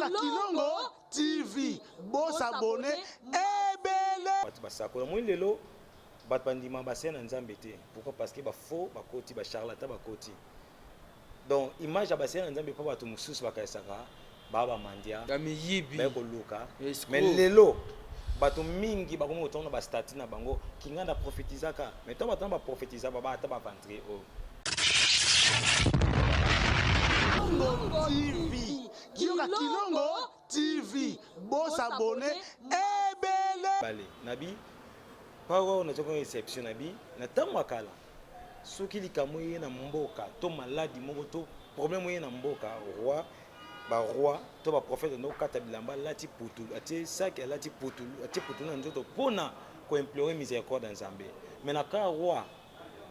Kilongo TV, boss abonné, ebele. Basako moi lelo bat bandima basena nzambe te. Pourquoi? Parce que ba faux, ba koti, ba charlatan, ba koti. Donc image ya basena nzambe pa bato mususu bakaisaka baba mandia. Kamiyibi. Ba ko luka. Mais lelo bato mingi ba komo tona ba statut na bango kinganda prophétisaka. Mais to bato ba prophétisa ba ata ba vendre o. TV, Kilongo TV, boss abonné, ebele. Bale, nabi, pawa na toko exception nabi, na tango akala. Soki likambo ye na mboka, to maladi moko to problème ye na mboka, roi, to ba prophète no kata bilamba lati putu, ati saki lati putu na nzoto pona ko implorer miséricorde nzambe. Mais na ka roi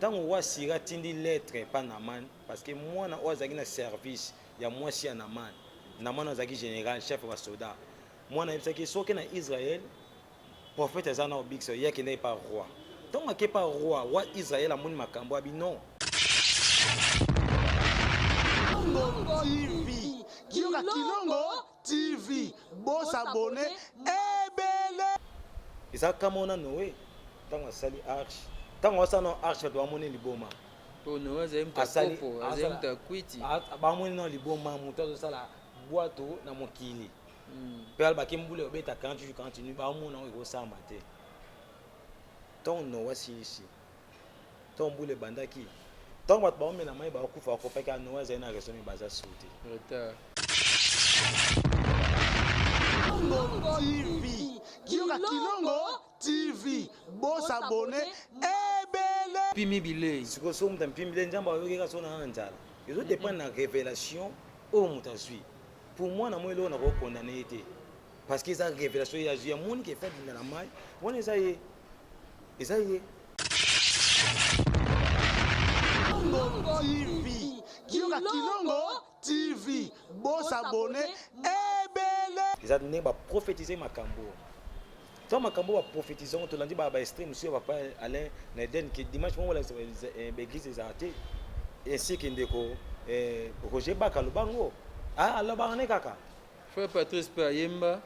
tant roi sira tindi lettre pas Naman parce que moi na ozaki na service ya moi si ya Naman ozaki général chef wa soldat moi na yebisaki soki na Israël prophète azana obixo yaki na pas roi tant que pas roi wa Israël amoni makambo abi non TV Kilongo TV boss abonné ebele isa kamona Noé tant asali arche tant osana arche doit moni liboma pour nous azem ta kopo azem ta kwiti ba moni na liboma muto sala boato na mokili Père Bakimbule obeta 40 jours continue ba mona o samba te ton no wasi ici ton boule bandaki ton bat ba mena mai ba kufa ko peka no waza na raison mi baza sauter retard TV Kilongo TV boss abonné ebele pimi bile siko so mta pimi njamba oyeka so na nzala ils dépend na révélation au mutasui pour moi na moi lo na ko condamner été parce que ça révélation ya Jésus monde qui fait dans la maille on est ça y TV Kilongo TV boss abonné ebele ils a donné ba prophétiser makambo tant makambo ba prophétiser on te l'a dit ba extrême monsieur papa Alain Neden que dimanche on va l'église des artés ainsi que ndeko Roger Bakalo bango alors bangane kaka frère Patrice Payemba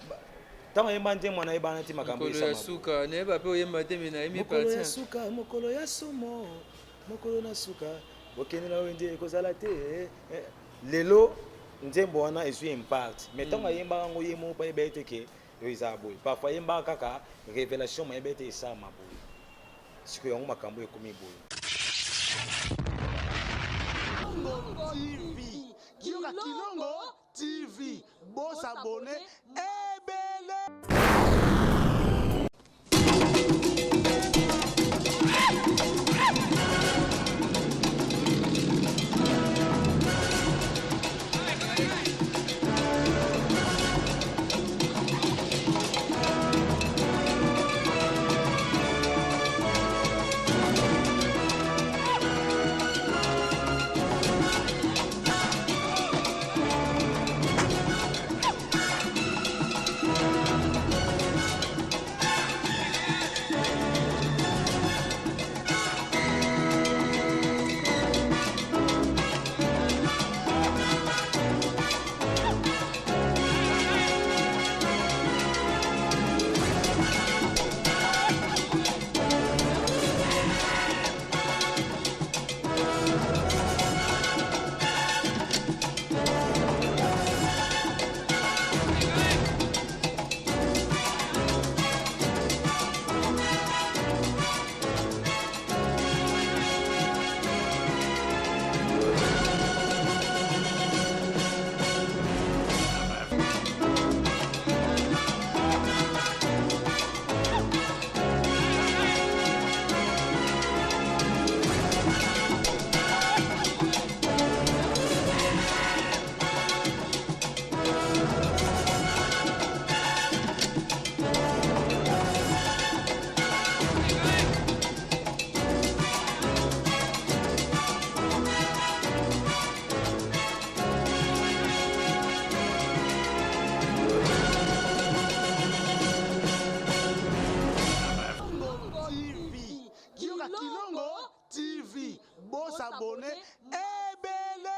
tant yemba nte mwana yeba nti makambo ya suka ne ba pe yemba te mina imi parti suka mokolo ya somo mokolo na suka okende na wende kozala te lelo nzembo wana esu impact mais tant yemba ngo yemo pa yebete ke yo izabo parfois yemba kaka révélation ma yebete ça maboy siko yango makambo ekomi boy TV Kilongo TV boss abonné ebele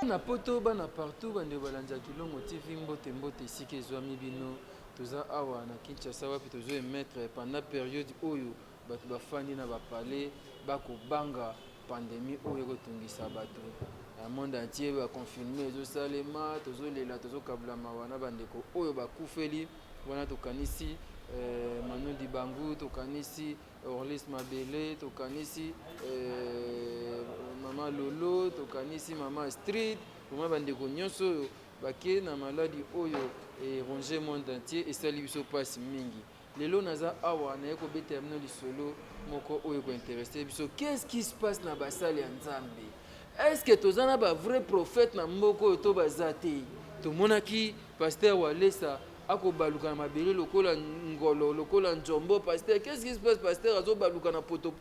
na poto bana partout bande balanja Kilongo TV mbote mbote esika ezwami bino toza awa na Kinshasa wapi tozo emettre pendant période oyo bato bafandi na bapale bakobanga pandémie oyo ekotungisa bato na monde entier baconfirme ezosalema tozolela tozokabulama wana bandeko oyo bakufeli wana tokanisi Manu Dibangu tokanisi Orlis Mabele tokanisi Mama Lolo tokanisi Mama Street vraiment bandeko nyonso oyo bake na maladie oyo ronge monde entier esali biso pasi mingi lelo naza awa naye kobeta bino lisolo moko oyo kointeresse biso qu'est-ce qui se passe na basali ya Nzambe est-ce que toza na ba vrai prophète na mboka oyo to baza te tomonaki pasteur Walesa akobaluka na mabele lokola ngolo lokola njombo pasteur qu'est-ce qui se passe pasteur azobaluka na poto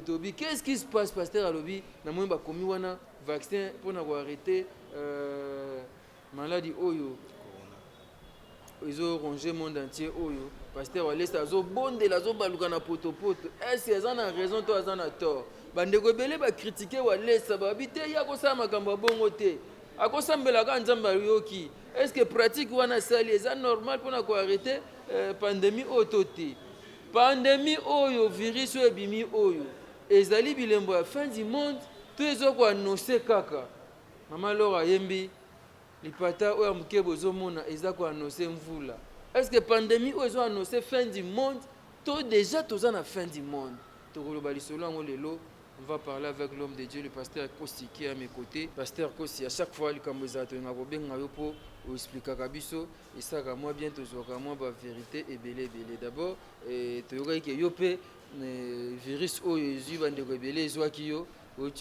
tobi qu'est-ce qui se passe pasteur alobi na moyo bakomi wana vaccin pona ko arrêter maladie oyo ils rongé monde entier oyo pasteur Walesa azobondela azobaluka na poto est-ce que ça na raison to ça na tort bandeko ebele ba critiquer Walesa babite ya kosala makambo bongo te akosambelaka Nzambe yoki est-ce que pratique wana sali eza normal pona ko arrêter pandémie oyo te pandémie oyo virus oyo ebimi oyo ezali bilembo ya fin du monde to ezoko annoncer kaka mama Laura yembi lipata oyo moke bozomona eza ko annoncer mvula est-ce que pandémie oyo ezo annoncer fin du monde to déjà toza na fin du monde tokoloba lisolo yango lelo. On va parler avec l'homme de Dieu, le pasteur Kossi qui est à mes côtés. Pasteur Kossi, à chaque fois, il explique à Kabiso, et ça, moi, bientôt, moi, la vérité est belé. D'abord, tu aurais que yopé, virus, tu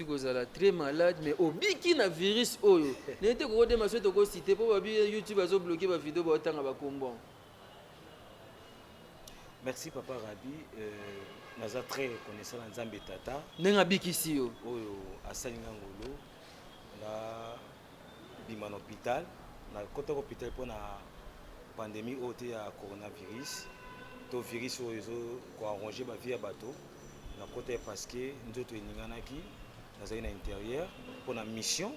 es très malade, mais au biki na virus, n'était pas de ma soeur cité pour YouTube, a bloqué ma vidéo, merci, Papa Rabi. Naza très reconnaissant na Nzambe tata nenga bikisi yo oyo asalinga ngolo na bima na hôpital na kota hôpital pour na pandémie ote ya coronavirus to virus oyo zo ko arranger ba vie ya bato na kota parce que nzoto eninganaki nazali na intérieur pour na mission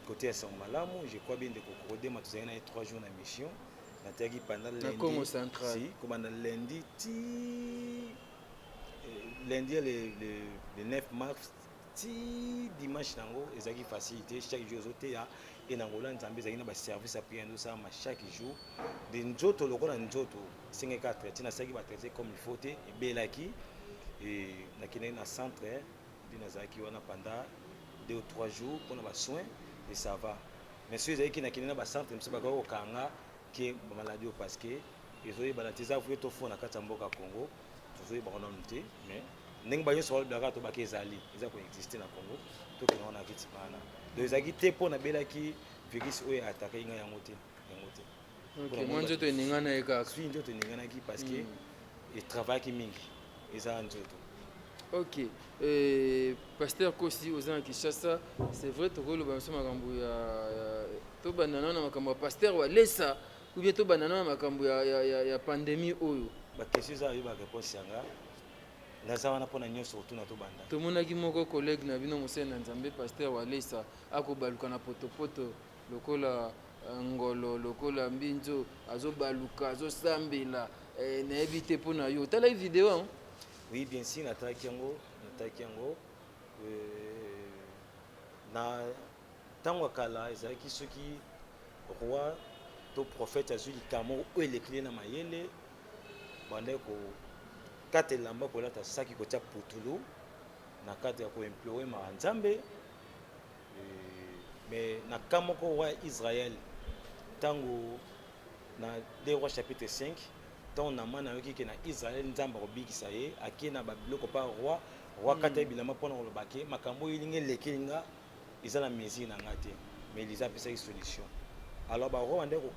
côté ya Sambalamu je crois bien de kokode ma tozali na 3 jours na mission na tagi pendant lundi si comme na lundi ti lundi le 9 mars ti dimanche nango ezaki facilité chaque jour zote ya enangola Nzambe ezaki na ba service à prier ça chaque jour de nzoto lokola nzoto 54 tina saki ba traiter comme il faut te ebelaki et na kine na centre dina zaki wana pendant 2 ou 3 jours pour na ba soins et ça va mais ceux ezaki na kine na ba centre mse ba ko kanga ke ba maladie parce que ezoyi balatiza vuyo to fona kata mboka Congo tozoyi ba noté mais ndenge ba nyonso balaka to bakezali eza ko exister na Congo to ke na kiti pana donc ezaki te pona belaki virus oyo attaquer nga yango te OK moi nzoto eningana eka suis nzoto eningana ki parce que il travaille ki mingi eza nzoto. OK pasteur Kossi ozana Kinshasa c'est vrai to kolo ba so makambo ya to banana na makambo pasteur Walesa ou bien to banana na makambo ya pandémie oyo ba question za yo ba réponse yanga naza wana pona nyonso otuna to banda tomonaki moko collègue na bino Mosena Nzambe pasteur Walesa akobaluka na potopoto lokola ngolo lokola mbinzo azobaluka azosambela na éviter pona yo tala vidéo hein? Oui bien sûr nataki yango na tango kala ezaki soki roi to prophète azuli kamo o elekli na mayele bande ko kate lamba ko lata saki ko tia putulu na kate ya ko implorer ma Nzambe mais na kamoko wa Israël tango na 2 Rois chapitre 5 tant na mana yoki ke na Israël Nzambe robikisa ye akina ba biloko pa roi kate bilama pona ko lobake makambo yilinge lekelinga ezala mesure na ngate mais Elisa pesa solution alors ba roi ndeko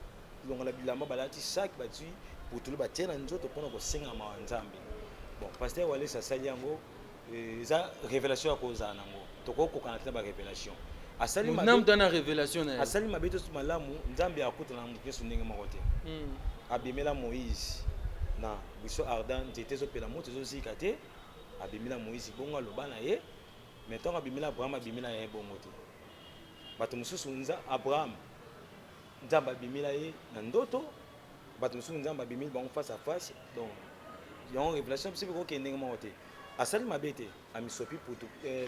longola bilamba balati chaque batui pour tout le bâtir na nzoto pona ko senga ma Nzambe bon pasteur Walesa sali yango eza révélation ya koza nango toko ko kana ba révélation asali ma nam dana révélation na asali mabeto malamu Nzambe akuta na mkesu ndenge makote abimela Moïse na biso ardent nzete zo pela moto zo zika te abimela Moïse bongo loba na ye mais tant abimela Abraham abimela ye bongo te bato mosusu Abraham nzambe abimila ye na ndoto bato mosusu nzambe abimili bango face à face. Donc yango révélation biso bikokende ndenge moko te asali mabe te amisopi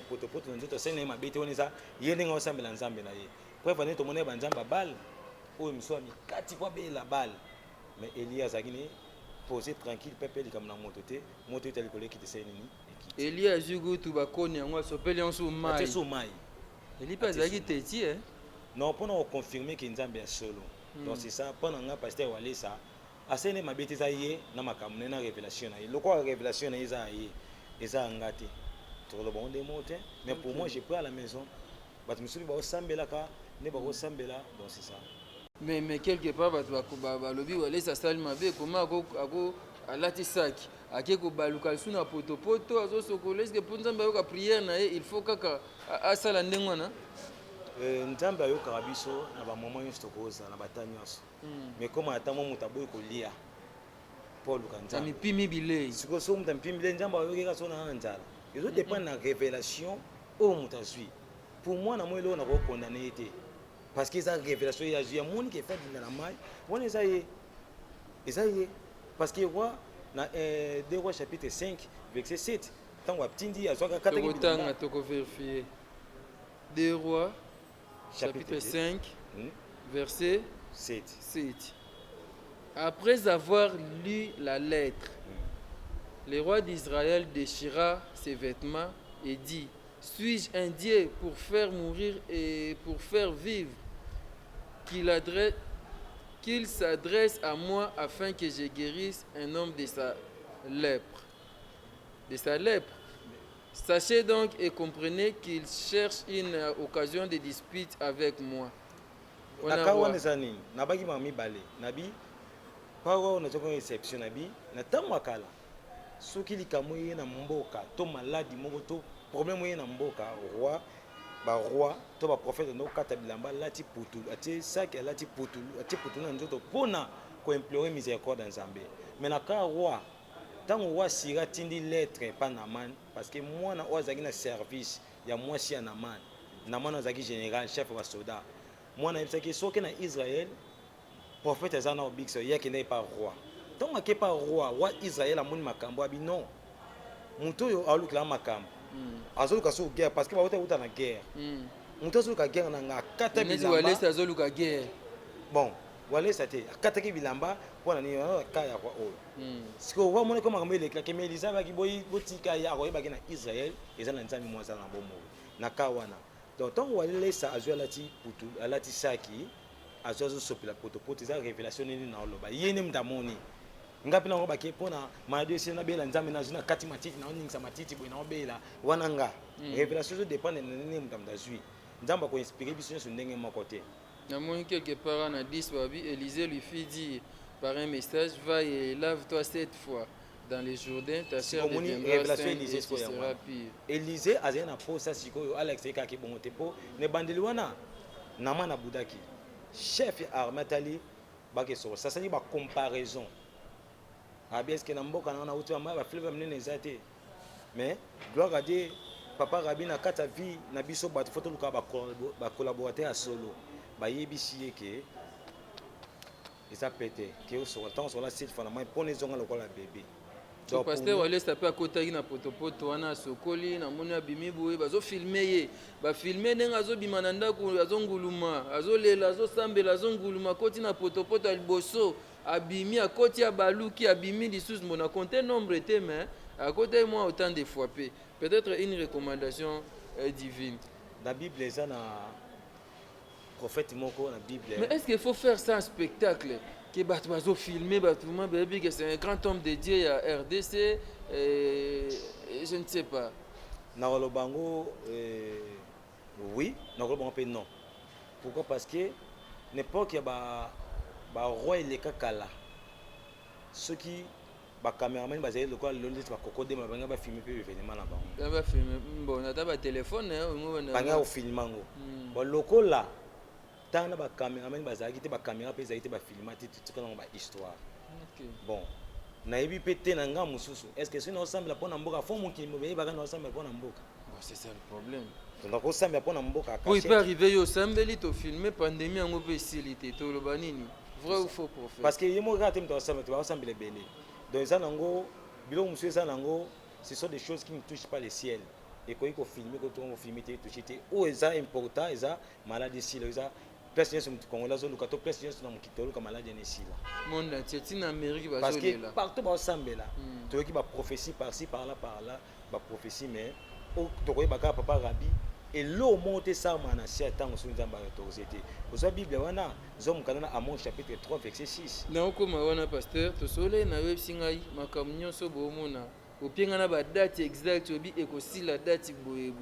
potopoto na nzoto asali na ye mabe te wana eza ye ndenge osambela nzambe na ye preuve ane tomona ye banzambe abale oyo miso amikati po abelela bale mais Elia azalaki ne posé tranquille mpe likambo na moto te moto etali koleki te sali nini Elia azwi kutu bakoni yango asopeli yango so mai so mai Eli mpe azalaki teti non mpona koconfirme ke nzambe ya solo. Donc c'est ça mpona nga pasteur walesa asali ne mabe te eza ye na makambo na ye na révélation na ye lokola révélation na ye eza ye eza yanga te tokoloba ngo nde mo te mais pour moi j'ai pris à la maison bato mosusu bakosambelaka nde bakosambela. Donc c'est ça mais quelque part bato balobi walesa asali mabe koma ako alati saki ake kobaluka lisu na potopoto azosokola eske mpo nzambe ayoka prière na ye il faut kaka asala ndenge wana nzambe ayokaka biso na bamoma nyonso tokozala na bata nyonso mais comme ata mwa moto aboyi kolia mpo oluka nzambe amipimi bilei sikoyo so moto amipimi bilei nzambe ayokeka so na nzala ezodépendre na révélation oyo moto azwi pour moi na moi eloko nakokondane ye te parce que eza révélation ye azwi amoni ke efa dinga na mai wana eza ye parce que roi na 2 Rois chapitre 5 verset 7 ntango atindi azwaka katanga tokovérifie 2 Rois chapitre 5 verset 7. Après avoir lu la lettre, le roi d'Israël déchira ses vêtements et dit: suis-je un Dieu pour faire mourir et pour faire vivre, qu'il s'adresse à moi afin que je guérisse un homme de sa lèpre. Sachez donc et comprenez qu'il cherche une occasion de dispute avec moi. Nabaki mami bale nabi pawa na toko exception nabi na tango akala soki likambo ye na mboka to maladi moko to problème ye na mboka roi to ba prophète no kata bilamba lati putu ati saki lati putu na nzoto pona ko implorer miséricorde en Nzambe. Mais na ka roi tango roi sira tindi lettre pa Naman parce que moi na ozaki na service ya mwasi ya Naman azaki général chef wa soldat. Moi na yebisaki soki na Israël prophète azana obikso yaki na pa roi tango ke pa roi Israël amoni makambo abi non muto yo alukila makambo azoluka so guerre parce que ba uta na guerre muto azoluka guerre na nga kata bilamba walesa azoluka guerre bon walesa te kata ki bilamba pona ni kaya kwa o siko wa mona ko makambo elekla ke Melisa ba ki botika ya ko yebaki na Israël ezana nzambi mo azana bomo na kawana. Donc tant qu'on laisse azwa lati putu alati saki azwa sopila potopoto eza révélation nini na oloba yene mdamoni ngapi na ngobaki pona madio sina bela nzambe na zuna kati matiti na oningisa matiti boina obela wana nga révélation zo dépend na nini mdamdazwi nzamba ko inspirer biso sur ndenge moko te na moni quelque part na 10 babi Élisée lui fit dire par un message va et lave-toi 7 fois dans les Jourdains, ta chair deviendra saine et tu seras pire. Élisée a un posa sikoyo Alex ekaki bongote po ne bandeli wana nama na budaki chef armatali bakeso ça c'est ba comparaison abeske na mboka na uti ba fleuve mnene ezate mais gloire à Dieu papa Rabbi na kata vie na biso bato foto luka ba collaborateur à solo ba yebisi yeke eza pété ke o sur temps sur la site fana mai pone zonga lokola bébé. So pasteur walesa pe akotaki na potopoto wana sokoli na moni abimi boye bazofilme ye bafilme ndenge azobima na ndako azonguluma azolela azosambela azonguluma koti na potopoto ya liboso abimi akoti ya baluki abimi lisusu mbona compte nombre te mais akoti moi autant de fois pe peut-être une recommandation divine. La Bible eza na prophète moko na Bible. Mais est-ce qu'il faut faire ça en spectacle? Que bato filmer batouman baby que c'est un grand homme de Dieu à RDC je ne sais pas na lobango oui na lobango pe non pourquoi parce que n'importe ya ba roi il est kakala ceux qui ba cameraman bazali lokwa lolite ba kokode ma banga ba filmer pe événement na bango ba filmer bon na ta ba téléphone banga au filmango ba lokola tana ba cameraman bazaki te ba caméra pe ezaki te ba filmer te tout comme ba histoire. Bon na yebi pété na nga mususu est-ce que si nous ensemble la pona mboka fond mon ki mo be ba kana ensemble pona mboka bon c'est ça le problème donc osambela mpona mboka po ipe arrive yo osambeli tofilme pandémie yango mpe esili te toloba nini vrai ou faux prophète parce que ye moko kaka te moto asambela baosambela ebele donc eza nango biloko mosusu eza nango ce sont des choses qui ne touchent pas le ciel ekoki kofilme kofilme te touche te oyo eza important eza maladi esila eza place nyonso motu congolais azoluka to place nyonso na mokili toluka maladi ene esila monde entier ntina amérique parce que bazolela partout baosambela toyoki baprophétie par-ci par-là baprophétie mais tokoyeba kaka papa rabi eloko moko te esalama na se ya ntango soki nzambe autorisé te kozwa bible wana zomokanda na Amos chapitre 3 verset 6 naokóma wana pasteur tosole nayebisi ngai makambo nyonso boomona opienga na badate exact obi ekosila date boye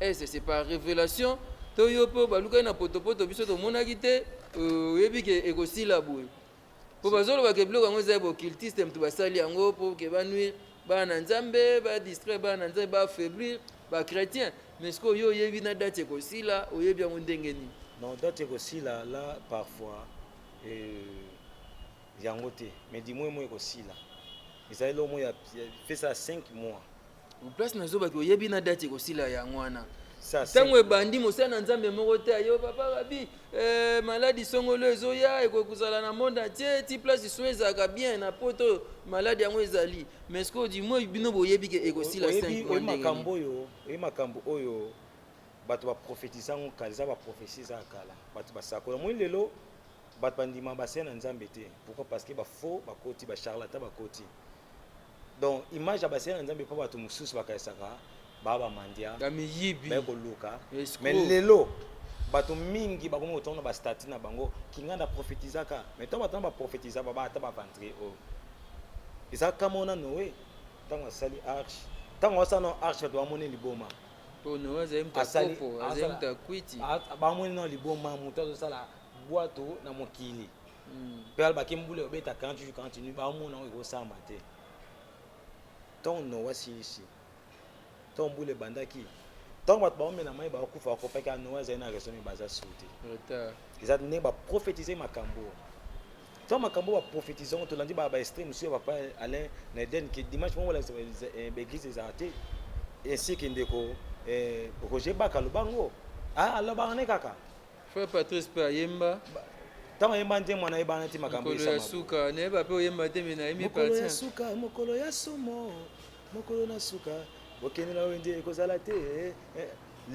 est-ce c'est par révélation to yo mpo balukaki na potopoto biso tomonaki te oyebi ke ekosila boye mpo bazolobaka biloko yango eza ya baoccultiste moto basali yango mpo ke banuire bana na nzambe badistraire bana na nzambe baaffaiblir bachrétien mais ceque oyo oyebi na date ekosila oyebi yango ndenge nini non date ekosila la parfois yango te mais dimoi mo ekosila ezali lo mo ya fesa 5 mois place nazobaki oyebi na date ekosila yango wana ça ntango ebandi mosala na nzambe moko te ayo papa rabi maladi songolo ezoya ekoki kozala na monde entier ti place so ezalaka bien na poto maladi yango ezali mais ceque dimoi bino boyebi ke ekosila 5 mois makambo oyo oyebi makambo oyo bato baprofétise yango kala eza baprophétie eza kala bato basakola moi lelo bato bandima basene na nzambe te pourquoi parce que bafaux bakoti bacharlatan bakoti donc image ya basene na nzambe mpo bato mosusu bakaisaka baa bamandia bamiyibi bayekoluka mais lelo bato mingi bakomi kotonga bastati na bango kinga na prophétisaka mais ntango bato na baprophétisa ata baventre oyo eza kama ona noe ntango asali arche ntango asala na arche bato bamoni liboma bamoni na liboma moto azosala bwato na mokili mpe alobaki mbula obeta 48 49 bamona oyo ekosamba te ntango noa silisi ntango mbula ebandaki ntango bato baomela mai bakufa bakopaki ya noa ezali na raison baza su te eza ndenge baprofétise makambo ntango makambo baprofétise ngo tolandi baextreme mosusu ya papa alain na eden ke dimanche moko baeglise ezala te ainsi ke ndeko roger baka alobango alobaka ne kaka frère patrice mpe ayemba ntango ayemba nte mwana ayebana te makambo mokolo ya suka nayeba mpe oyemba te me nayemi mokolo ya suka mokolo ya somo mokolo na suka bokendela oyo nde ekozala te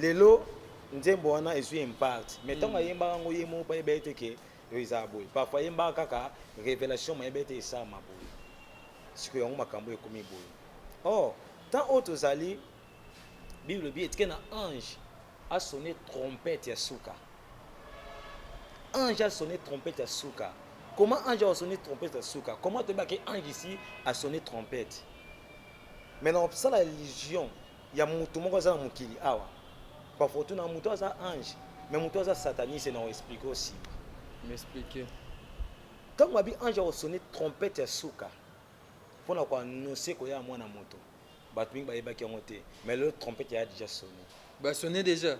lelo nzembo wana ezwi impact mais ntango ayembaka yango ye moko ayeba ete ke oyo eza boye parfois ayembaka kaka révélation mayeba ete esalama boye sikoyo yango makambo ekomi boye or tant oyo tozali bible bi etike na ange a sonné trompette ya suka ange a sonné trompette ya suka comment ange a sonné trompette ya suka comment tobaki ange ici a sonné trompette maintenant ça la religion ya mutu moko aza na mokili awa parfois tuna mutu aza ange mais mutu aza sataniste na expliquer aussi m'expliquer ntango babi ange a sonné trompette ya suka mpona koannonce koya mwana moto bato mingi bayebaki yango te mais le trompette ya déjà sonné basonné déjà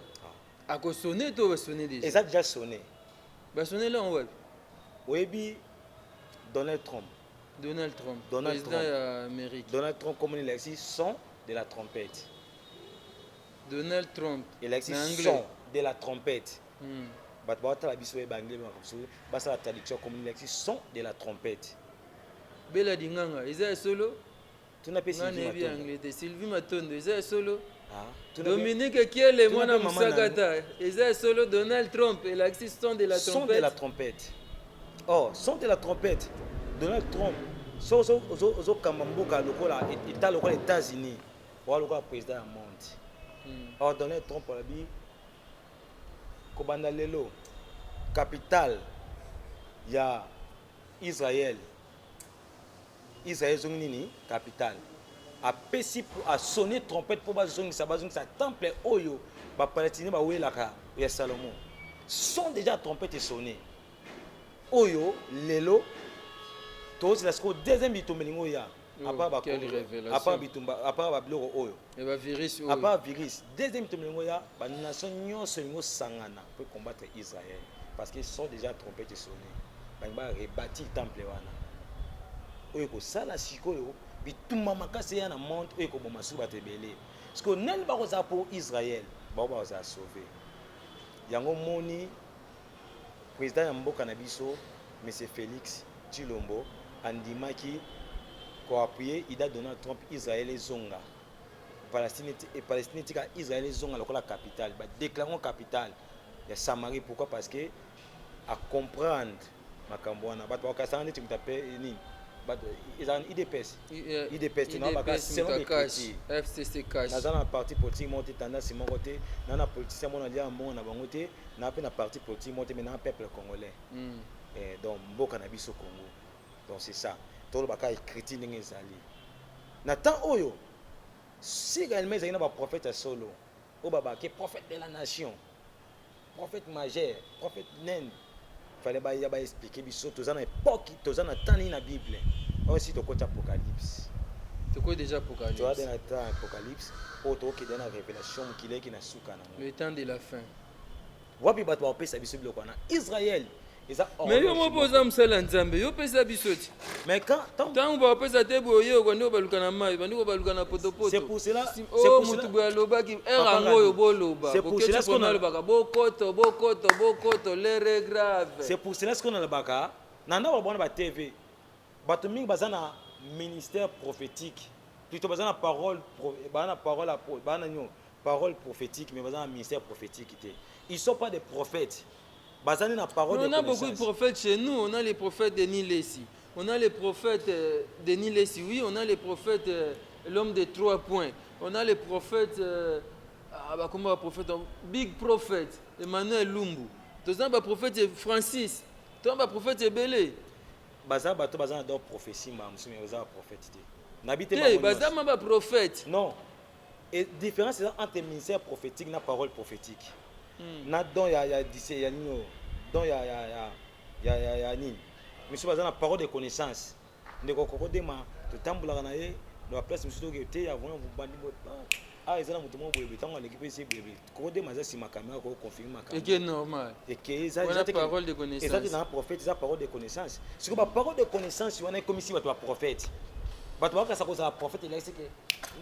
akosonné to basonné déjà eza déjà sonné basonné là on wapi oyebi Donald Trump président ya Amérique Donald Trump comme il a ici son de la trompette Donald Trump il a ici son de la trompette bato baotala biso bayeba anglais basala traduction comme il a ici son de la trompette bela dinganga eza solo tuna pe Sylvie Matondo eza solo Dominique Kiele mwana musakata eza solo Donald Trump il a ici son de la trompette son de la trompette oh son de la trompette Donald Trump so kamba mboka lokola état lokola États-Unis wa lokola président ya monde or Donald Trump alabi kobanda lelo capitale ya Israël zongi nini capitale apesi a sonné trompette pour bazongisa temple oyo bapalestine bawelaka ya Salomon son déjà trompette sonné oyo lelo tous la sco deuxième bitumba lingo ya à part babiloko oyo à part virus deuxième bitumba lingo ya ba nation nyonso lingo sangana pour combattre Israël parce qu'ils sont déjà trompette sonné ba rebâtir temple wana oyo kosala sikoyo bitumba makasi ya na monde oyo koboma su bato ebele parce que nani bakozala pour Israël bao za sauver yango moni président ya mboka na biso monsieur Félix Tshilombo andimaki ko appuyer ida Donald Trump Israël ezonga Palestine tika Israël ezonga lokola capitale ba déclarons capitale ya Samarie. Pourquoi? Parce que à comprendre makambo wana bato bakasanga neti mutape nini bato ezana IDPS tino bakasi selon les critiques FCC cash naza na parti politique monté tendance moko te na politicien mona lia mbongo na bango te na pe na parti politique monté mais na peuple congolais donc mboka na biso Congo. Donc c'est ça tolo baka critique ndenge ezali na temps oyo si réellement ezali na ba prophète solo o baba ke prophète de la nation, prophète majeur, prophète naine, fallait ba expliquer biso toza na époque toza na temps na Bible aussi to côté Apocalypse. C'est quoi déjà Apocalypse? Tu as dans le temps Apocalypse auto qui donne la révélation qui na suka na le temps de la fin. Wapi bato ba pesa biso biloko na Israël. Mais yo mo poza msala nzambe yo pesa bisoti. Mais quand tant ba pesa te boyo ko ndo baluka na mai bandi ko baluka na potopoto. C'est pour cela mutu boya loba ki erango yo boloba. C'est pour cela qu'on a le baka bokoto les grave. C'est pour cela qu'on a le baka nanda ba bona ba TV. Bato mingi bazana ministère prophétique. Plutôt bazana parole parole prophétique mais bazana ministère prophétique. Ils sont pas des prophètes. On a beaucoup de prophètes chez nous. On a les prophètes de Nilesi. On a les prophètes de Nilesi, oui. On a les prophètes, l'homme de 3 points. On a les prophètes, comment prophète, Big Prophet, Emmanuel Lumbu. Tous les prophètes Francis. Tous les prophètes Belé. Baza d'or prophétie, mais baza prophète. N'habitez pas. Baza ma prophète. Non. Et différence entre ministère prophétique et parole prophétique. Na don ya dise ya nino don ya nini monsieur bazana parole de connaissance ndeko kokodema to tambula na ye no place monsieur to te ya vona bandi ah ezana mutu mo boye tango na l'équipe c'est bébé kokodema za sima caméra ko confirmer ma caméra. Et que normal. Et que ça parole de connaissance. Et ça na prophète ça parole de connaissance. Ce que parole de connaissance on est comme si bato prophète. Bato ba ka ça prophète il a c'est que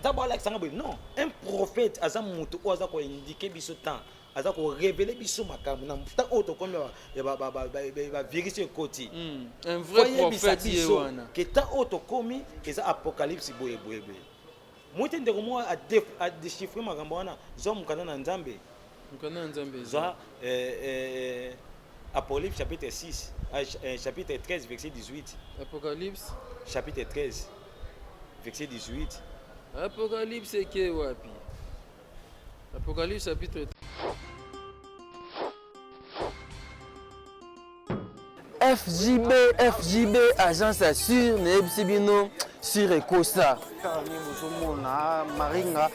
d'abord là ça non un prophète aza mutu oza ko indiquer biso temps aza ko révéler biso makambo na temps auto comme ba vérifier côté un vrai prophète yewana que temps auto komi eza apocalypse boye moi tende ko moi a déchiffrer makambo wana zo mukana na nzambe zo Apocalypse chapitre 6 chapitre 13 verset 18 Apocalypse chapitre 13 verset 18 Apocalypse ke wapi Apocalypse chapitre FJB agence assure Nebsibino sur Ecosa Maringa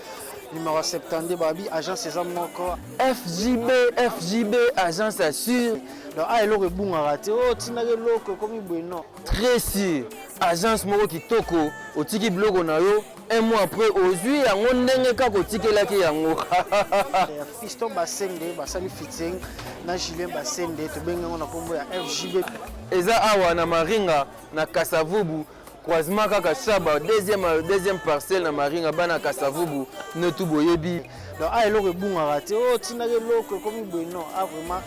numéro 72 babi agence ezamoko FJB agence assure donc ah eloko ebunga raté oh tina ke loko komi bueno très sûr agence moko kitoko otiki bloko na yo un mois après ozui yango ndenge kaka otikelaki yango Fiston Basende basali fitting na Julien Basende tobenga na kombo ya FJB eza awa na Maringa na Kasavubu croisement kaka Shaba deuxième parcelle na Maringa bana Kasavubu ne tout boyebi donc ah eloko ebunga raté oh tina ke loko komi bueno ah vraiment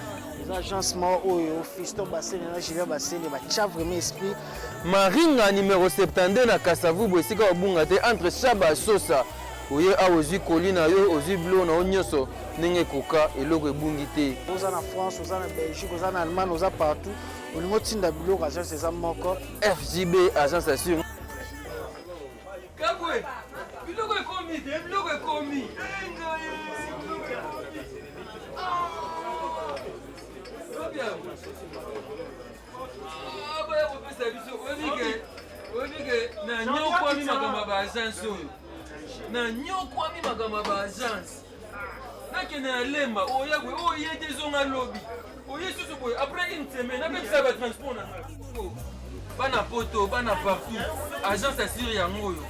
l'agencement oyo Fiston Basende na Julien Basende ba tcha vraiment esprit Maringa numéro 72 na Kasavubu esika obunga te entre Shaba Sosa oye aozwi kolina yo ozwi blo na onyoso ndenge koka eloko ebungi te oza na France oza na Belgique oza na Allemagne oza partout olingo tinda biloko agence eza moko FJB agence assure kabwe biloko ekomi te biloko ekomi na nyokwami makambo ba agence oyo na nyokwami makambo ba agence nakende na lemba oyagwe oye te zonga lobi oye susu boye après une semaine apekisa ba transport na bana poto bana partout agence assure yango oyo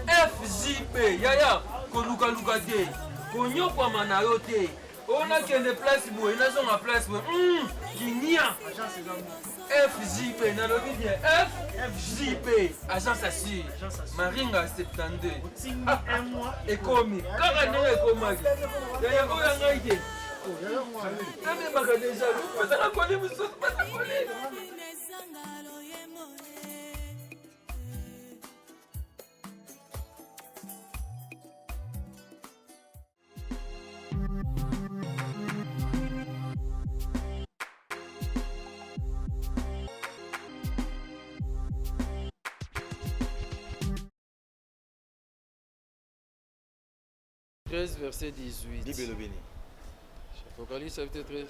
FJB yaya kolukaluka te konyokwama na yo te On a qu'une place pour une nation en place pour Guinea. FJP, n'a pas bien. FJP, agence assure. Maringa 72. Un mois. Et comme, quand on est comme ça, il y a un idée. Ah mais ma déjà, ça la connaît, vous ça la connaît. Verset 18. Bible le béni. Apocalypse chapitre 13.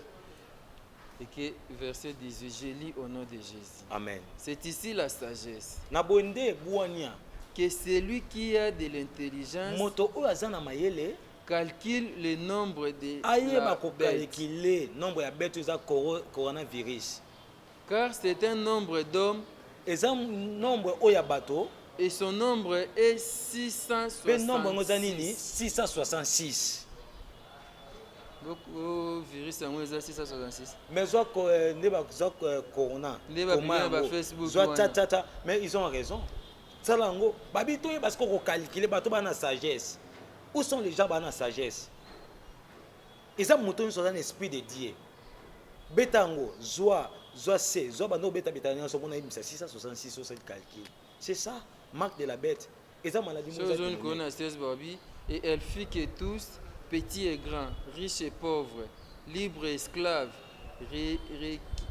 Et que verset 18, je lis au nom de Jésus. Amen. C'est ici la sagesse. Na bonde buania. Que celui qui a de l'intelligence Moto o azana mayele. Calcule le nombre de Aye la ba bête. ko calculer nombre ya bête za coronavirus. Car c'est un nombre d'hommes Eza nombre o ya bato. et son nombre est Pe nombre ngozanini 666. 666. Beaucoup virus en 666. Mais zo ne ba zo corona. Ne ba bien ba Facebook. Zo tata mais ils ont raison. Salango babito parce qu'on calculer bato ba na sagesse. Où sont les gens ba na sagesse? Ils ont monté un esprit de Dieu. Betango, Zoa, C, Zoa bando beta betania so mona ibisa 666 sur cette calcul. C'est ça, marque de la bête. Ils ont maladie et elle fit que tous, petits et grands, riches et pauvres, libres et esclaves,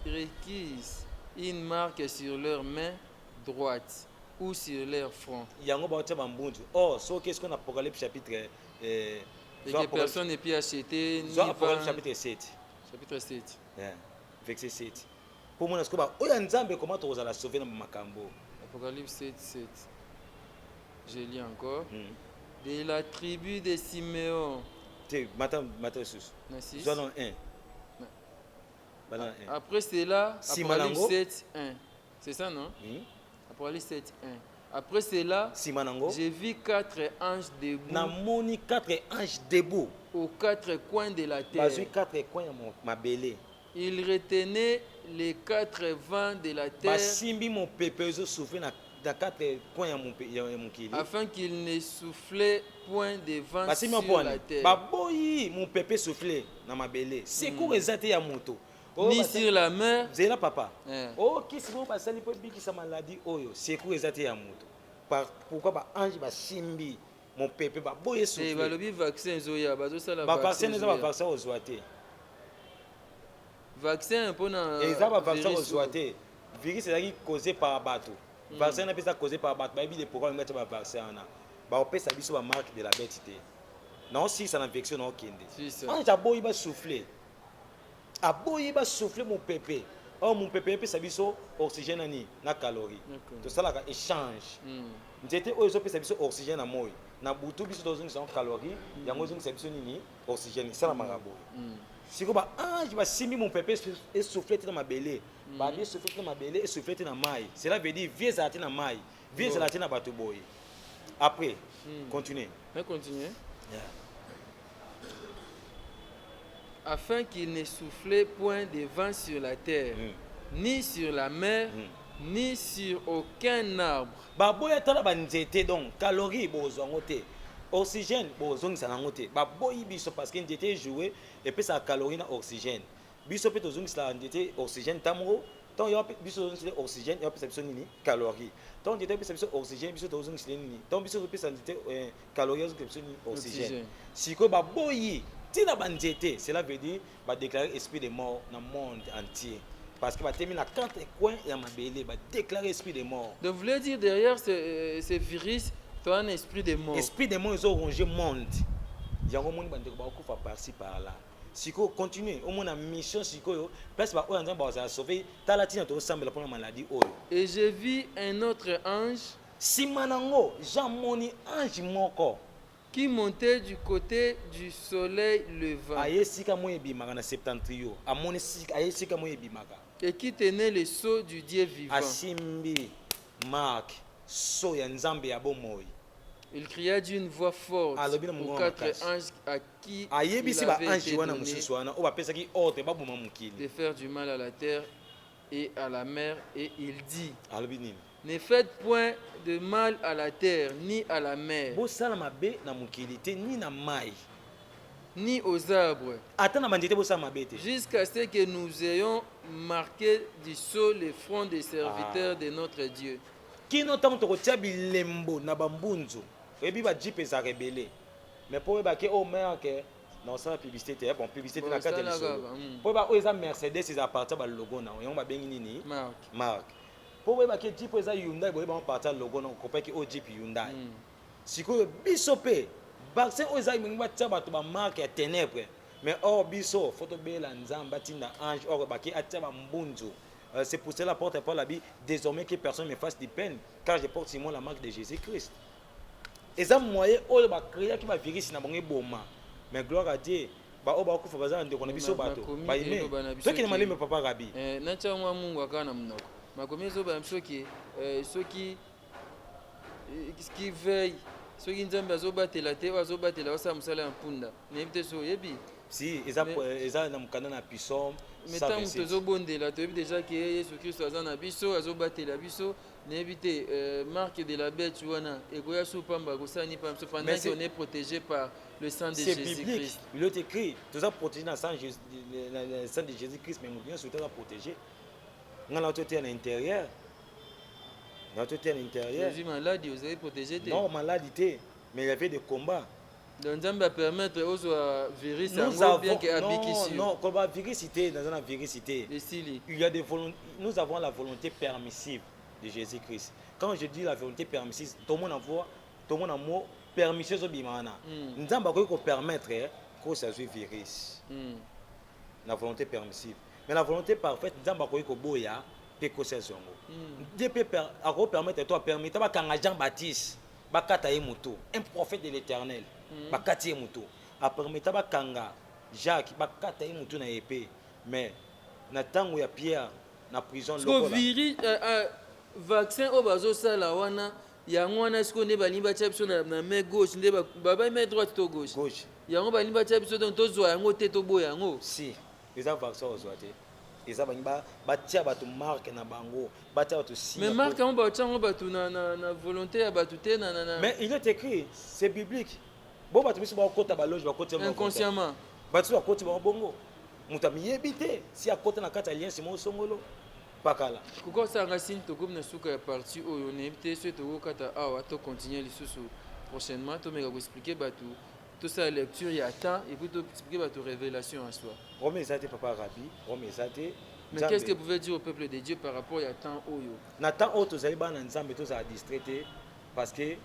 requisent une marque sur leur main droite ou sur leur front. Oh, so qu'est-ce qu'on a Apocalypse chapitre et que personne ne peut acheter ni Apocalypse chapitre 7. Chapitre 7. Yeah. Verset 7. Pour moi, est-ce que oya nzambe comment tu vas la sauver dans makambo? Apocalypse 7, 7. Je lis encore. De la tribu de Siméon. Matin sous. Zonon 1. Après cela, Apocalypse 7, 1. C'est ça, non? Apocalypse 7, 1. Après cela, j'ai vu 4 anges debout. Namoni 4 anges debout. Aux 4 coins de la terre. Ils retenaient les 4 vents de la terre. Afin qu'il ne soufflait point de vent sur la terre. Ni sur la mer. Zela papa. Oh, qui se passe à l'époque qui sa maladie oyo, c'est quoi exactement ya moto. Pourquoi ba ange ba simbi mon pépé ba boye souffler. Ba lobi vaccin zoya ba zo sala vaccin. Vaccin eza ba vaccin ozoate. Vaccin pona. Eza ba vaccin ozoate. Virus ezaki causé par bateau. Vaccin na pesa causé par bateau. Ba bi de pourquoi ngata ba vaccin na. Ba opesa biso ba marque de la bête. Non si ça l'infection non kende. Ange aboyi ba souffler. Aboyi ba souffler mon pépé. Oh mon pépé pesa biso oxygène ani na calorie. To sala ka échange. Nzete oyo zo pesa biso oxygène na moyi. Na butu biso tozongi sa calorie, yango zongi sa biso nini oxygène sala marabo. Siko ba ange ba simi mon pépé et souffler dans ma belé. Ba bi souffler dans ma belé et souffler dans mai. Cela veut dire vieux zati na mai, vieux zati na bato boy. Après, continuez. Continuez. Afin qu'il ne soufflait point de vent sur la terre, ni sur la mer, ni sur aucun arbre. Baboya tala banzete donc calories bozongo te. Oxygène bozongi sanango te. Baboyi biso parce que nzete jouer et puis ça calorie na oxygène. Biso pe tozongi sa nzete oxygène tamro. Tant yo biso tozongi oxygène yo pe biso nini calorie. Tant nzete pe biso oxygène biso tozongi nini. Tant biso pe nzete calorie yo pe biso nini oxygène. Siko baboyi tina banzete, cela veut dire va déclarer esprit de mort dans le monde entier. Parce que va terminer à 4 coins et à ma belé, va déclarer esprit de mort. Donc vous voulez dire derrière ce virus, tu as un esprit de mort. Esprit de mort, ils ont rongé le monde. Il y a un monde qui va par-ci par-là. Si vous continuez, au moins la mission, si vous va sauver, tu as la tienne, tu as la maladie. Et j'ai vu un autre ange. Si manango, j'amoni ange moko. Qui montait du côté du soleil levant. Et qui tenait le sceau du Dieu vivant. Il cria d'une voix forte Alobi na aux mongo 4 makasi. anges à qui il ayebisi ba avait ange été wana donné mosusu wana oyo bapesaki ordre baboma mokili de faire du mal à la terre et à la mer. Et il dit, alobi nini ne faites point de mal à la terre, ni à la mer, bosala mabe na mokili te ni na mai ni aux arbres, ata na banzete bosala mabe te jusqu'à ce que nous ayons marqué du sceau le front des serviteurs de notre Dieu. kino ntango tokotia bilembo na bambunzu oyebi bajipe ezalaka ebele mais mpo oyebake o marke na osala publicité te bon publicité te na kati ya lisolo mpo oyeba oyo eza mercedes eza partir balogo na yango babengi nini marke mpo oyebake jipe eza hyundai boyeba ngo partir logo na okopaki o jipe hyundai sikoyo biso mpe vaccin oyo eza mingi batia bato bamarke ya ténèbre mais or biso fo tobela nzambe atinda ange or baki atia bambunzu. C'est pour cela porte Paul a dit désormais que personne ne me fasse de peine car je porte sur moi la marque de Jésus-Christ. Et ça moyen oh ba créer qui va virus na bonge boma. Mais gloire à Dieu. Ba o ba ko fa bazana ndeko na biso bato. Ba ime. Toi qui ne malé me papa Rabi. Na cha mwa Mungu akana mnoko. Makomi zo ba msoki soki qui veille soki nzambe azobatela te azobatela wasa musala ya mpunda. Nebite so yebi. Si eza na mukanda na pisom. Mais tant que tu bondela tu déjà que Jésus Christ aza na biso azobatela biso n'éviter marque de la bête wana et koya soupamba kosani pa pendant qu'on est protégé par le sang de Jésus-Christ. Il est écrit tu es protégé dans le sang de Jésus-Christ mais nous sommes protégés. On a tout à l'intérieur. On a tout à l'intérieur. Jésus malade vous avez protégé. Non maladie mais il y avait des combats. Donc Dieu va permettre aux virus bien que habiter non quand va virusité dans une virusité il y a des volontés nous avons la volonté permissive de Jésus-Christ. Quand je dis la volonté permissive tout le monde envoie tout le monde a mot permission zo bimana nzamba ko permettre que ça soit virus la volonté permissive mais la volonté parfaite nzamba ko boya pe ko ça zongo Dieu peut permettre toi permettre ba kanga Jean-Baptiste bakata ye moto un prophète de l'Éternel bakati ye moto apermeta bakanga Jacques bakata ye moto na épée mais na tango ya Pierre na prison lokola viri vaccin o bazo sala wana yango wana siko ne bali ba tshapso na main gauche nde ba main droite to gauche yango bali ba tshapso donc to zo yango te to boya yango si eza vaccin o zo te eza bangi ba tia bato marque na bango ba tia bato si mais marque on ba tshanga bato na volonté ya bato te na mais il est écrit c'est biblique bon bato biso ba kota ba loge ba kota inconsciemment bato ba kota ba bongo muta miyebi te si akota na kata alliance mo songolo pakala kuko sanga sin to comme na suka ya partie oyo ne te so to kata awa to continuer lisusu prochainement to mega ko expliquer bato tout ça lecture il y a temps et puis to expliquer bato révélation en soi Rome ezate papa Rabi Rome ezate. Mais qu'est-ce que vous pouvez dire au peuple de Dieu par rapport à temps oyo na temps oyo tozali bana nzambe tozala distraité parce que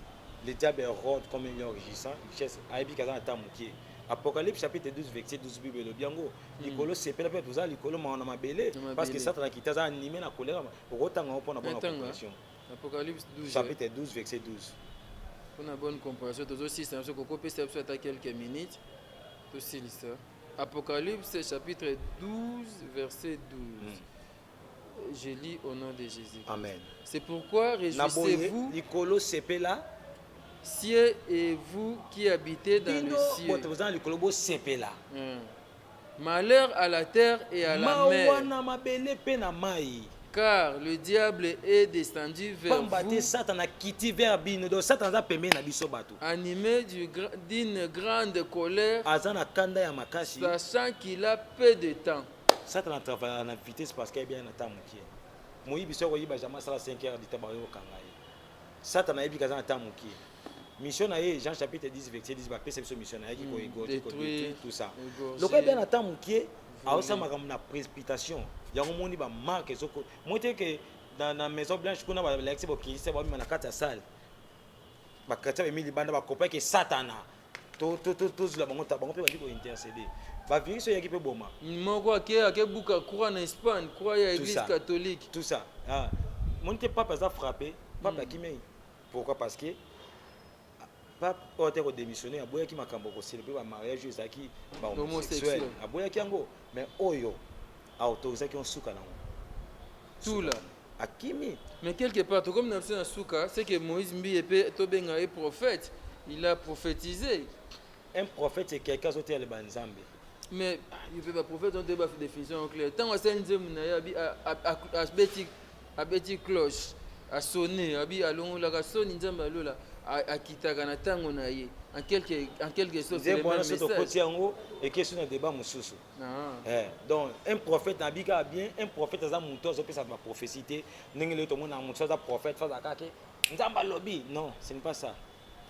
le diable rôde comme un enrichissant richesse ayebi kaza na temps mokie. Apocalypse chapitre 12 verset 12 Bible le biango likolo sepela pe tozala likolo ma na mabele parce que Satan qui t'a animé na colère okotanga mpona bonne compréhension. Apocalypse 12 chapitre 12 verset 12 pour une bonne compréhension tozo aussi c'est un coco peut à quelques minutes aussi l'histoire. Apocalypse chapitre 12 verset 12 je lis au nom de Jésus. Amen. C'est pourquoi réjouissez-vous likolo sepela cieux et vous qui habitez dans le ciel. Malheur à la terre et à la mer. Car le diable est descendu vers vous, animé d'une grande colère, sachant qu'il a peu de temps. Satan travaille en vitesse parce qu'il y a bien un temps qui est. Moïse biso yi ba jamais sala 5 heures du temps ba yo kanga ye. Satan a yebi kaza na temps qui est. Mission na Jean chapitre 10 verset 10 ba pesa biso mission na qui ko détruire tout ça. Donc bien na temps qui est a aussi makam na précipitation. Yango moni ba marque soko. Moite que dans la maison blanche kuna ba l'ex bo ki se ba mi na kata salle. Ba kata mi libanda ba copain que Satana. To la bango ta bango pe ba ko intercéder. Ba virus yaki pe boma. Moko ake buka croix en Espagne, croix à l'église catholique. Tout ça. Ah, mon papa a frappé, papa qui m'a. Pourquoi? Parce que papa a été démissionné, a boya qui m'a cambo célébrer un mariage ezaki ba homosexuel. A boya qui ango, mais oyo a autorisé qui on souka na. Tout là. Akimi. Mais quelque part, comme dans le souka, c'est que Moïse Mbi et to benga est prophète. il a prophétisé. Un prophète, c'est quelqu'un qui a le banzambe. Mais il fait pas prophète, on te fait définition claire. Tant que c'est un petit cloche, à sonner, à l'on la sonne, il dit à quitter na tango na ye. En quelque sorte, c'est le même message. Et question de débat mususu. Donc un prophète nabika bien, un prophète ça monto ça peut ça va prophétie. N'engele to mona monto ça prophète fa zakake. Nzamba lobby. Non, ce n'est pas ça.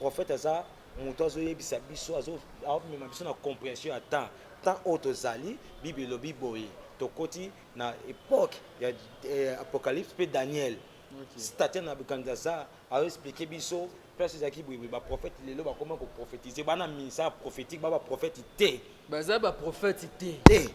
Prophète ça monto ça yebisa biso azo même biso na compréhension à temps. Tant auto zali Bible lobby boye. To koti na époque il y a Apocalypse pe Daniel. C'est-à-dire na Bukandaza a expliqué biso place ezaki boye ba prophète lelo ba comment ko prophétiser bana ministère prophétique ba prophète té baza ba prophète té té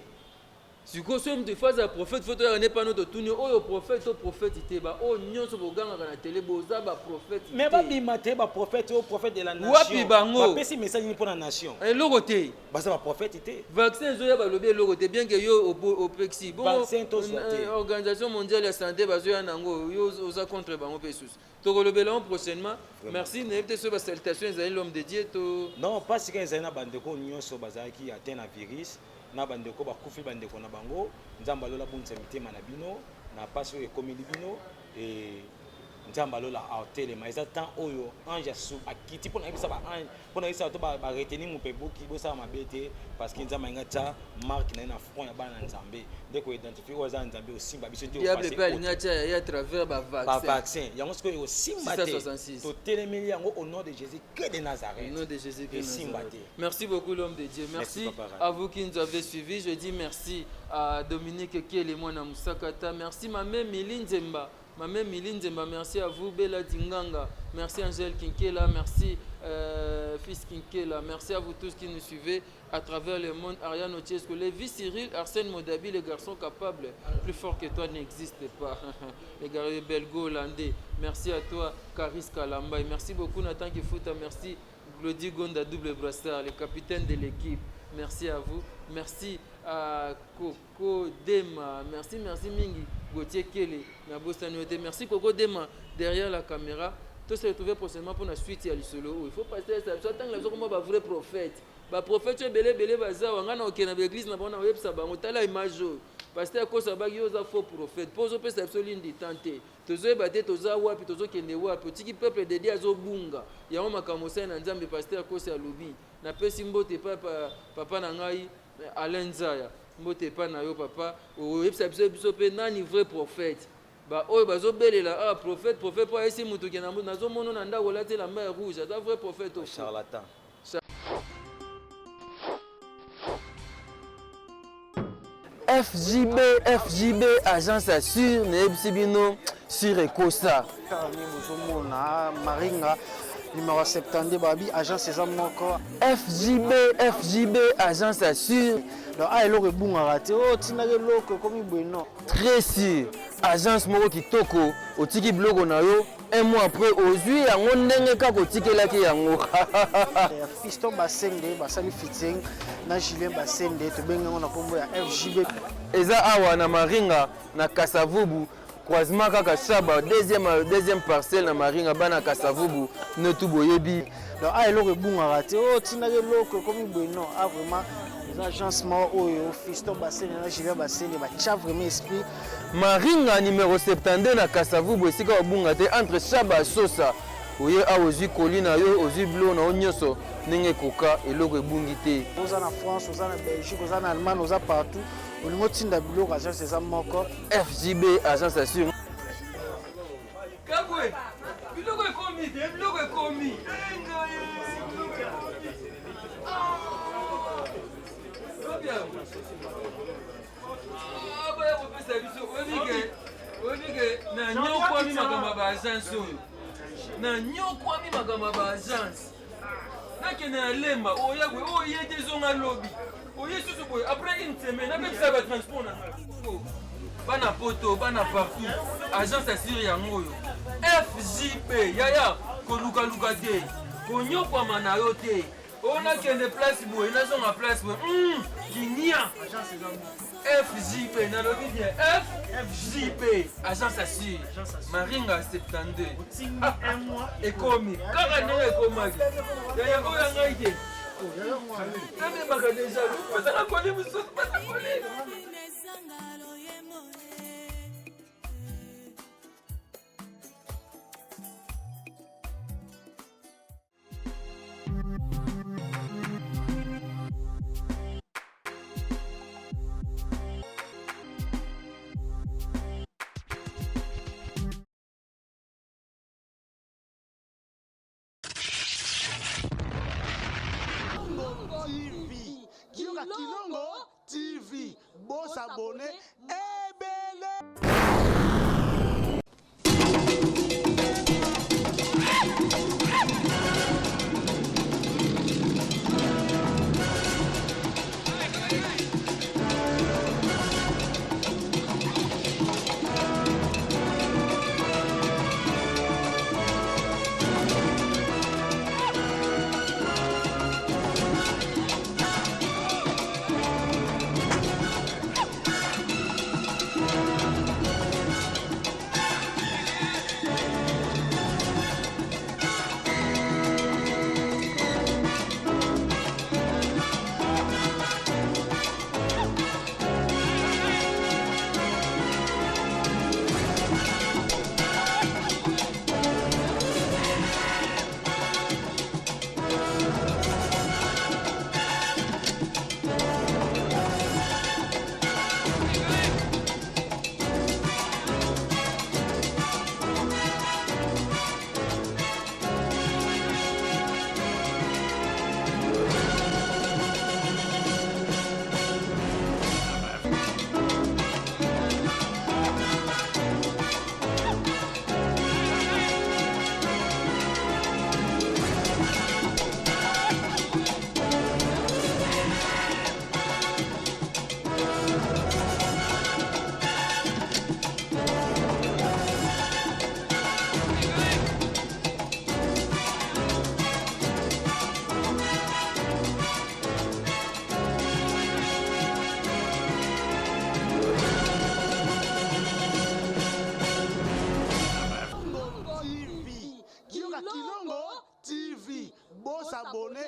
siko so mte faza prophète faut to ne pas notre tourner oyo prophète to prophète té ba o nyonso boganga na télé boza ba prophète té mais ba bimate ba prophète au prophète de la nation wapi bango ba pesi message ni pour la nation et logo té baza ba prophète té vaccin zo ya ba lobi logo té bien que yo au Pexi bon organisation mondiale de santé bazo ya nango yo oza contre bango pesus to kolobela prochainement merci ne peut se ba salutations à l'homme de Dieu to non parce que ezana bandeko nyonso bazaki atteint na virus na bandeko bakufi bandeko na bango nzamba lola bunza mitema na bino na paso ekomi libino et nzamba lola autele mais temps oyo ange sou akiti pona ebisa ba ange pona ebisa to ba retenir mu pebuki bosa mabete parce que nzamba ngata marque na front ya bana nzambe ndeko identifier oza nzambe osimba biso ndio diable pe ngata ya à travers ba vaccin yango ce que osimba te to telemeli yango au nom de Jésus que de Nazareth. Au nom de Jésus que merci beaucoup l'homme de Dieu. Merci à vous qui nous avez suivis. Je dis merci à Dominique Kelemona Musakata. Merci ma mère Miline Zemba. Maman Miline Zemba, merci à vous, Bella Dinganga, merci Angèle Kinkela, merci Fils Kinkela, merci à vous tous qui nous suivez à travers le monde. Ariane Otiesco, Lévi Cyril, Arsène Modabi, les garçons capables, plus fort que toi n'existe pas. Les garçons belgo-hollandais, merci à toi, Karis Kalamba, merci beaucoup Nathan Kifuta, merci Glody Gonda, double brassard, le capitaine de l'équipe, merci à vous, merci à Coco Dema, merci Mingi. Gauthier Kele, merci Coco Dema derrière la caméra. Tout se retrouver prochainement pour la suite à l'isolo. Il faut passer à ça. Tant que comme un vrai prophète. Le prophète, tu es belé baza. On a dans l'église, on a web ça. On a l'image. Parce que quand ça va, il y a un faux prophète. Pose au peuple absolument détenté. Tous les bâtés, tous les wapi, tous les kenewa, petit peuple dédié à Zobunga. Il y a un makamosa en Nzambe pasteur à cause de lobby. Na pe simbo te papa nangai Alain Zaya. Mbote pa na yo papa o yebisa biso pe nani vrai prophète ba oyo bazobelela prophète pa esi mutu ke na nazomona na ndako lati la mer rouge aza vrai prophète au charlatan. FJB agence assure nebisi bino sur Ekosa bozomona Maringa numéro 72 babi agence eza moko FJB agence assure donc eloko ebungaka te o tinaka eloko ekomi boye non très sûr agence moko kitoko otiki biloko na yo un mois après ozwi yango ndenge kaka otikelaki yango Fiston Basende basali fitting na Julien Basende tobengango na kombo ya FJB eza awa na Maringa na Kasavubu croisement kaka Shaba deuxième parcelle na Maringa bana Kasavubu ne tout boyebi donc eloko ebungaka te o tinaka eloko ekomi boye non vraiment l'agencement oyo Fiston Basende na Julien Basende batia vraiment esprit Maringa numéro 72 na Kasavubu esika obunga te entre Shaba Sosa oye a ozwi kolina yo ozwi blo na onyoso ndenge koka eloko ebungi te oza na France oza na Belgique oza na Allemagne oza partout olingo tinda biloko agence eza moko FJB agence assure kabwe biloko ekomi te biloko ekomi oyebike na nyokwami makambo ba agence oyo na nyokwami makambo ba agence nakende na lemba oyagwe oye te ezonga lobi oye susu boye après une semaine apekisa batransport na bana poto bana partout agence assure yango oyo FJP yaya kolukaluka te konyokwama na yo te On a qu'un des places pour une nation à place pour Guinia. FJP, n'a pas bien. FJP, agence assure. Maringa 72. Et commis. Quand on est commis, il y a un idée. Même ma déjà, ça a connu, vous savez pas connu. TV. Kilongo TV. Boss abonné. Ebele. Kilongo TV. Boss abonné.